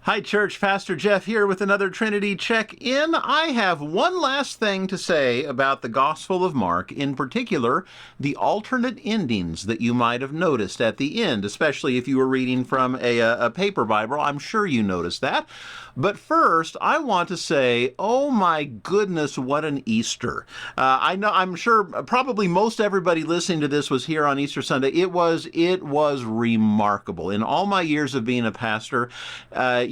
Hi, Church. Pastor Jeff here with another Trinity check-in. I have one last thing to say about the Gospel of Mark, in particular, the alternate endings that you might have noticed at the end, especially if you were reading from a paper Bible. I'm sure you noticed that. But first, I want to say, oh my goodness, what an Easter. I'm sure probably most everybody listening to this was here on Easter Sunday. It was remarkable. In all my years of being a pastor,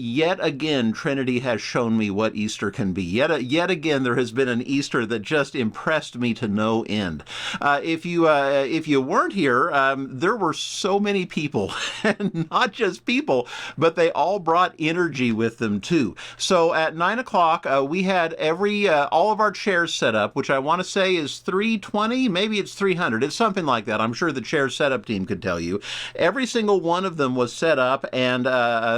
yet again, Trinity has shown me what Easter can be. Yet again, there has been an Easter that just impressed me to no end. If you weren't here, there were so many people, and not just people, but they all brought energy with them too. So at 9 o'clock, we had all of our chairs set up, which I want to say is 320, maybe it's 300. It's something like that. I'm sure the chair setup team could tell you. Every single one of them was set up, and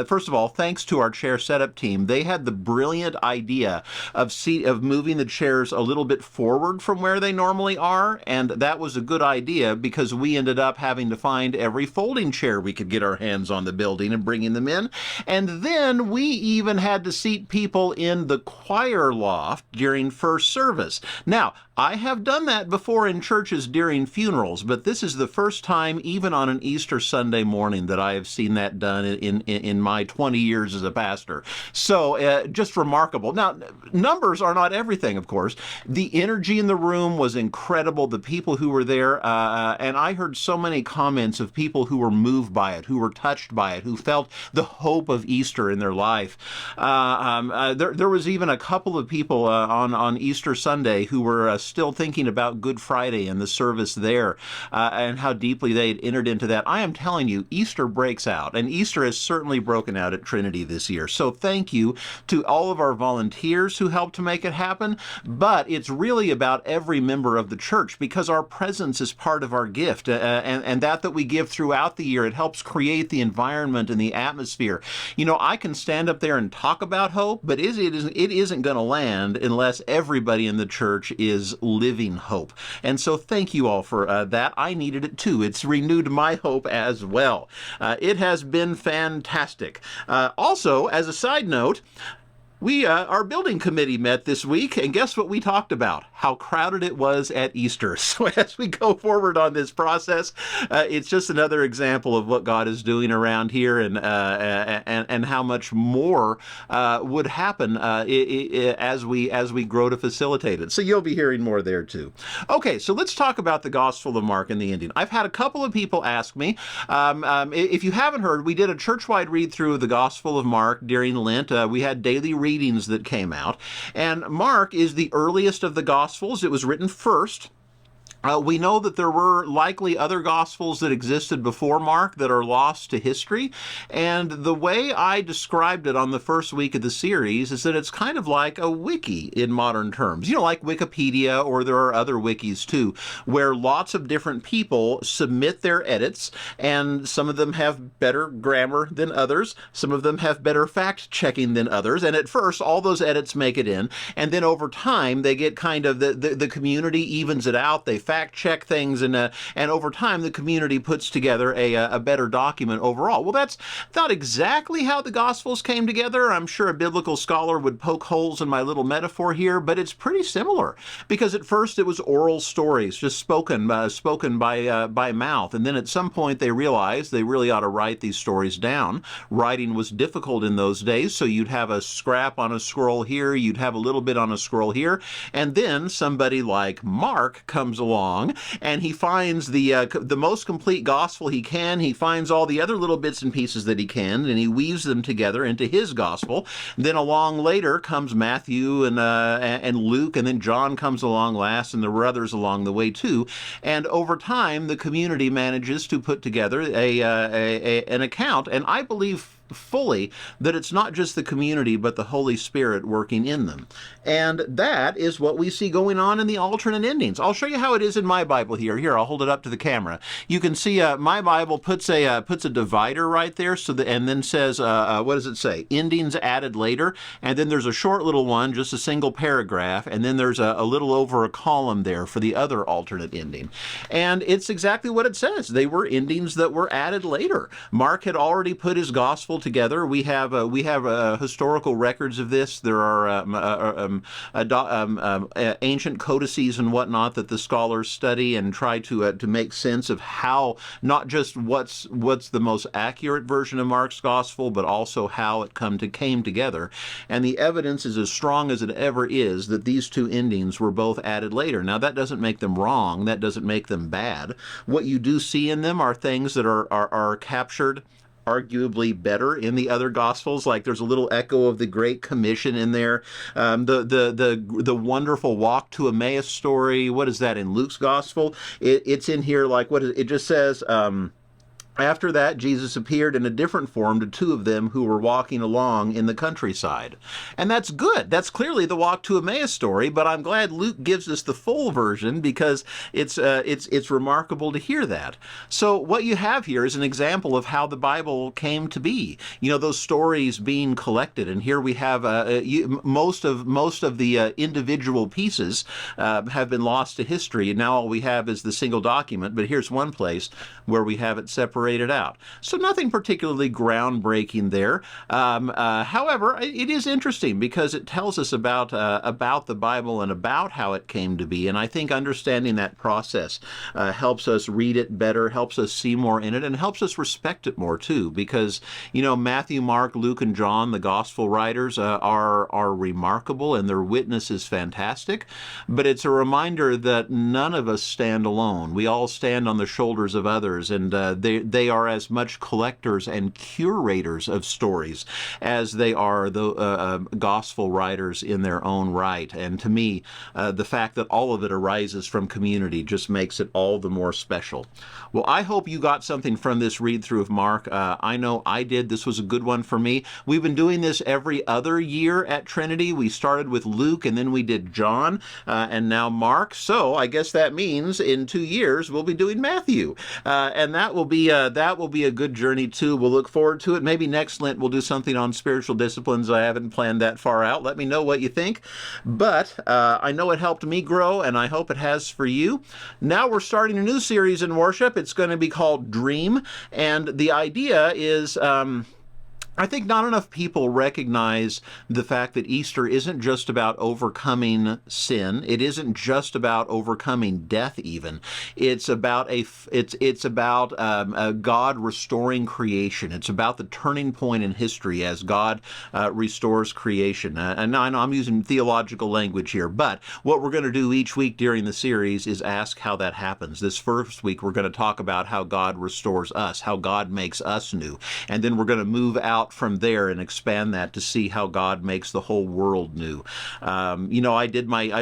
first of all, thanks to our chair setup team, they had the brilliant idea of moving the chairs a little bit forward from where they normally are, and that was a good idea because we ended up having to find every folding chair we could get our hands on the building and bringing them in. And then we even had to seat people in the choir loft during first service. Now, I have done that before in churches during funerals, but this is the first time, even on an Easter Sunday morning, that I have seen that done in my 20 years as a pastor. So just remarkable. Now, numbers are not everything, of course. The energy in the room was incredible. The people who were there, and I heard so many comments of people who were moved by it, who were touched by it, who felt the hope of Easter in their life. There was even a couple of people on Easter Sunday who were still thinking about Good Friday and the service there, and how deeply they had entered into that. I am telling you, Easter breaks out, and Easter has certainly broken out at Trinity this year. So thank you to all of our volunteers who helped to make it happen, but it's really about every member of the church because our presence is part of our gift, and that we give throughout the year. It helps create the environment and the atmosphere. You know, I can stand up there and talk about hope, but it isn't going to land unless everybody in the church is living hope. And so thank you all for that. I needed it too. It's renewed my hope as well. It has been fantastic. Also, as a side note, our building committee met this week, and guess what we talked about? How crowded it was at Easter. So as we go forward on this process, it's just another example of what God is doing around here, and how much more would happen as we grow to facilitate it. So you'll be hearing more there too. Okay, so let's talk about the Gospel of Mark and the ending. I've had a couple of people ask me, if you haven't heard, we did a church-wide read-through of the Gospel of Mark during Lent. We had daily readings that came out, and Mark is the earliest of the Gospels. It was written first. We know that there were likely other Gospels that existed before Mark that are lost to history, and the way I described it on the first week of the series is that it's kind of like a wiki in modern terms. You know, like Wikipedia, or there are other wikis too, where lots of different people submit their edits, and some of them have better grammar than others, some of them have better fact-checking than others, and at first all those edits make it in, and then over time they get kind of, the community evens it out, they fact-check things, and over time the community puts together a better document overall. Well, that's not exactly how the Gospels came together. I'm sure a biblical scholar would poke holes in my little metaphor here, but it's pretty similar, because at first it was oral stories, just spoken by mouth, and then at some point they realized they really ought to write these stories down. Writing was difficult in those days, so you'd have a scrap on a scroll here, you'd have a little bit on a scroll here, and then somebody like Mark comes along, and he finds the most complete gospel he can. He finds all the other little bits and pieces that he can, and he weaves them together into his gospel. Then along later comes Matthew and Luke, and then John comes along last, and there were others along the way too. And over time, the community manages to put together an account, and I believe fully that it's not just the community but the Holy Spirit working in them. And that is what we see going on in the alternate endings. I'll show you how it is in my Bible here. Here, I'll hold it up to the camera. You can see my Bible puts a divider right there, and then says, what does it say? Endings added later. And then there's a short little one, just a single paragraph, and then there's a little over a column there for the other alternate ending. And it's exactly what it says. They were endings that were added later. Mark had already put his gospel still together. We have historical records of this. There are ancient codices and whatnot that the scholars study and try to make sense of how, not just what's the most accurate version of Mark's gospel, but also how it came together. And the evidence is as strong as it ever is that these two endings were both added later. Now, that doesn't make them wrong. That doesn't make them bad. What you do see in them are things that are captured arguably better in the other gospels. Like there's a little echo of the Great Commission in there. The wonderful walk to Emmaus story. What is that in Luke's gospel? It's in here. Like it just says. After that, Jesus appeared in a different form to two of them who were walking along in the countryside. And that's good. That's clearly the walk to Emmaus story, but I'm glad Luke gives us the full version because it's remarkable to hear that. So what you have here is an example of how the Bible came to be. You know, those stories being collected, and here we have most of the individual pieces have been lost to history, and now all we have is the single document, but here's one place where we have it separated out. So nothing particularly groundbreaking there. However, it is interesting because it tells us about the Bible and about how it came to be. And I think understanding that process helps us read it better, helps us see more in it, and helps us respect it more too. Because, you know, Matthew, Mark, Luke, and John, the gospel writers, are remarkable and their witness is fantastic. But it's a reminder that none of us stand alone. We all stand on the shoulders of others, and they are as much collectors and curators of stories as they are the gospel writers in their own right. And to me, the fact that all of it arises from community just makes it all the more special. Well, I hope you got something from this read-through of Mark. I know I did. This was a good one for me. We've been doing this every other year at Trinity. We started with Luke, and then we did John, and now Mark. So I guess that means in 2 years we'll be doing Matthew, and that will be a good journey too. We'll look forward to it. Maybe next Lent we'll do something on spiritual disciplines. I haven't planned that far out. Let me know what you think. But I know it helped me grow, and I hope it has for you. Now we're starting a new series in worship. It's going to be called Dream, and the idea is I think not enough people recognize the fact that Easter isn't just about overcoming sin. It isn't just about overcoming death even. It's about God restoring creation. It's about the turning point in history as God restores creation. And I know I'm using theological language here, but what we're going to do each week during the series is ask how that happens. This first week we're going to talk about how God restores us, how God makes us new. And then we're going to move out from there and expand that to see how God makes the whole world new. You know, I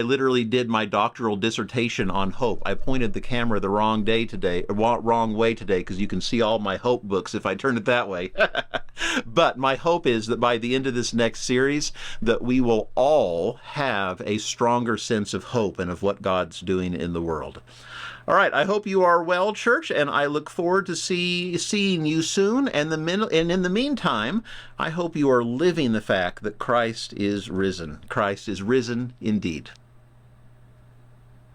literally did my doctoral dissertation on hope. I pointed the camera the wrong way today because you can see all my hope books if I turn it that way. But my hope is that by the end of this next series that we will all have a stronger sense of hope and of what God's doing in the world. All right, I hope you are well, church, and I look forward to seeing you soon. And in the meantime, I hope you are living the fact that Christ is risen. Christ is risen indeed.